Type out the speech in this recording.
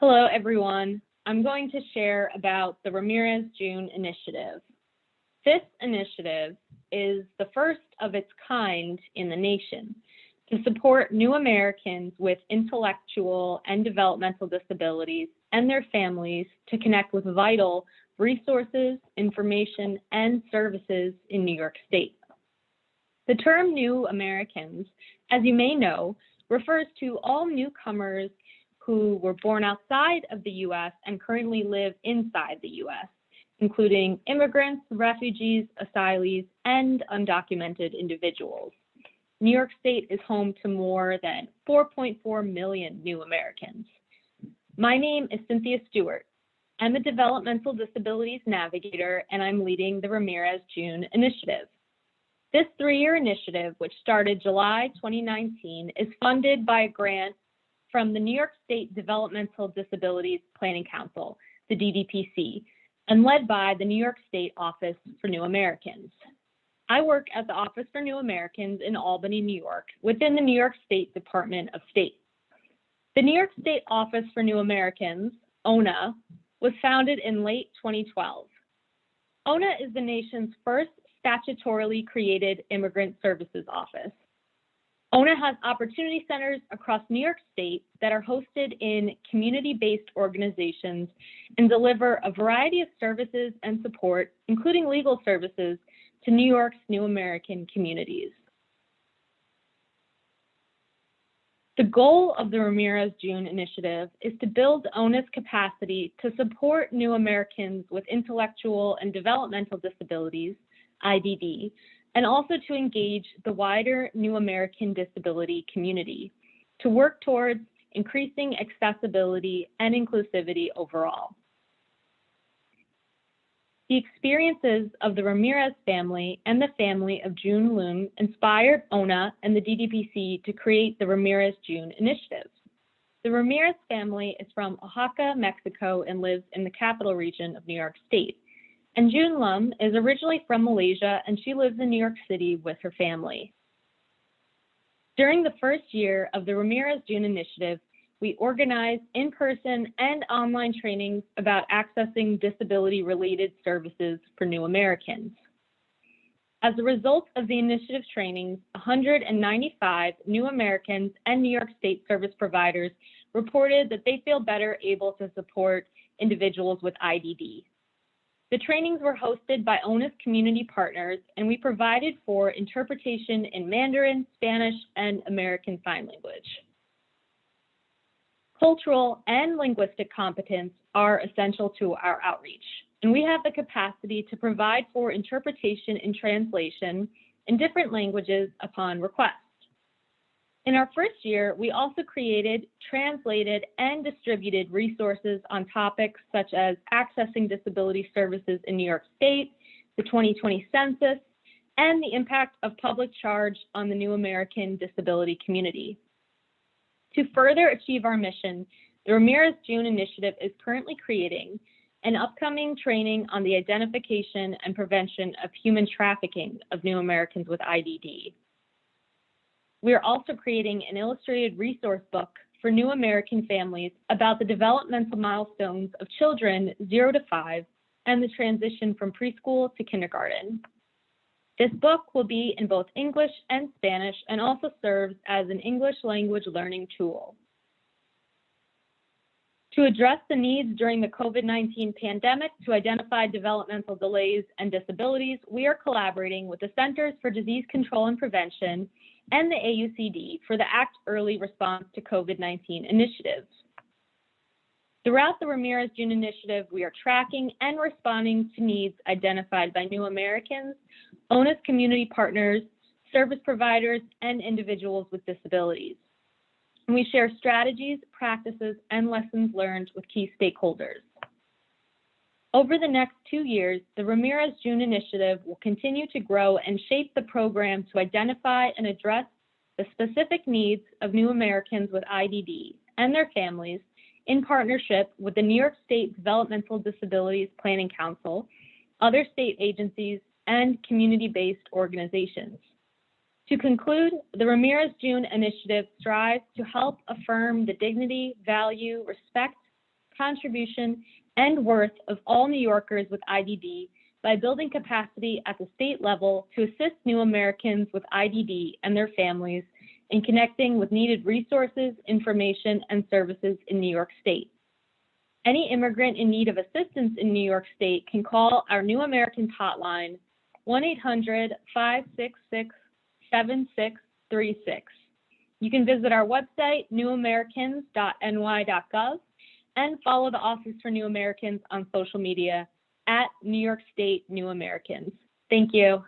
Hello, everyone. I'm going to share about the Ramirez June Initiative. This initiative is the first of its kind in the nation to support new Americans with intellectual and developmental disabilities and their families to connect with vital resources, information, and services in New York State. The term New Americans, as you may know, refers to all newcomers who were born outside of the U.S. and currently live inside the U.S., including immigrants, refugees, asylees, and undocumented individuals. New York State is home to more than 4.4 million new Americans. My name is Cynthia Stewart. I'm a Developmental Disabilities Navigator, and I'm leading the Ramirez June Initiative. This 3-year initiative, which started July 2019, is funded by a grant from the New York State Developmental Disabilities Planning Council, the DDPC, and led by the New York State Office for New Americans. I work at the Office for New Americans in Albany, New York, within the New York State Department of State. The New York State Office for New Americans, ONA, was founded in late 2012. ONA is the nation's first statutorily created immigrant services office. ONA has opportunity centers across New York State that are hosted in community-based organizations and deliver a variety of services and support, including legal services, to New York's new American communities. The goal of the Ramirez June Initiative is to build ONA's capacity to support new Americans with intellectual and developmental disabilities, IDD, and also to engage the wider new American disability community to work towards increasing accessibility and inclusivity overall. The experiences of the Ramirez family and the family of June Loom inspired ONA and the DDPC to create the Ramirez June Initiative. The Ramirez family is from Oaxaca, Mexico, and lives in the capital region of New York State. And June Lum is originally from Malaysia, and she lives in New York City with her family. During the first year of the Ramirez June Initiative, we organized in-person and online trainings about accessing disability-related services for new Americans. As a result of the initiative's trainings, 195 new Americans and New York State service providers reported that they feel better able to support individuals with IDD. The trainings were hosted by ONA's community partners, and we provided for interpretation in Mandarin, Spanish, and American Sign Language. Cultural and linguistic competence are essential to our outreach, and we have the capacity to provide for interpretation and translation in different languages upon request. In our first year, we also created, translated, and distributed resources on topics such as accessing disability services in New York State, the 2020 Census, and the impact of public charge on the new American disability community. To further achieve our mission, the Ramirez June Initiative is currently creating an upcoming training on the identification and prevention of human trafficking of new Americans with IDD. We are also creating an illustrated resource book for new American families about the developmental milestones of children 0 to 5 and the transition from preschool to kindergarten. This book will be in both English and Spanish and also serves as an English language learning tool. To address the needs during the COVID-19 pandemic to identify developmental delays and disabilities, we are collaborating with the Centers for Disease Control and Prevention and the AUCD for the Act Early Response to COVID-19 initiatives. Throughout the Ramirez June Initiative, we are tracking and responding to needs identified by new Americans, ONA's community partners, service providers, and individuals with disabilities. And we share strategies, practices, and lessons learned with key stakeholders. Over the next 2 years, the Ramirez June Initiative will continue to grow and shape the program to identify and address the specific needs of new Americans with IDD and their families in partnership with the New York State Developmental Disabilities Planning Council, other state agencies, and community-based organizations. To conclude, the Ramirez June Initiative strives to help affirm the dignity, value, respect, contribution, and worth of all New Yorkers with IDD by building capacity at the state level to assist new Americans with IDD and their families in connecting with needed resources, information, and services in New York State. Any immigrant in need of assistance in New York State can call our New Americans Hotline, 1-800-566-7636. You can visit our website, newamericans.ny.gov, and follow the Office for New Americans on social media at New York State New Americans. Thank you.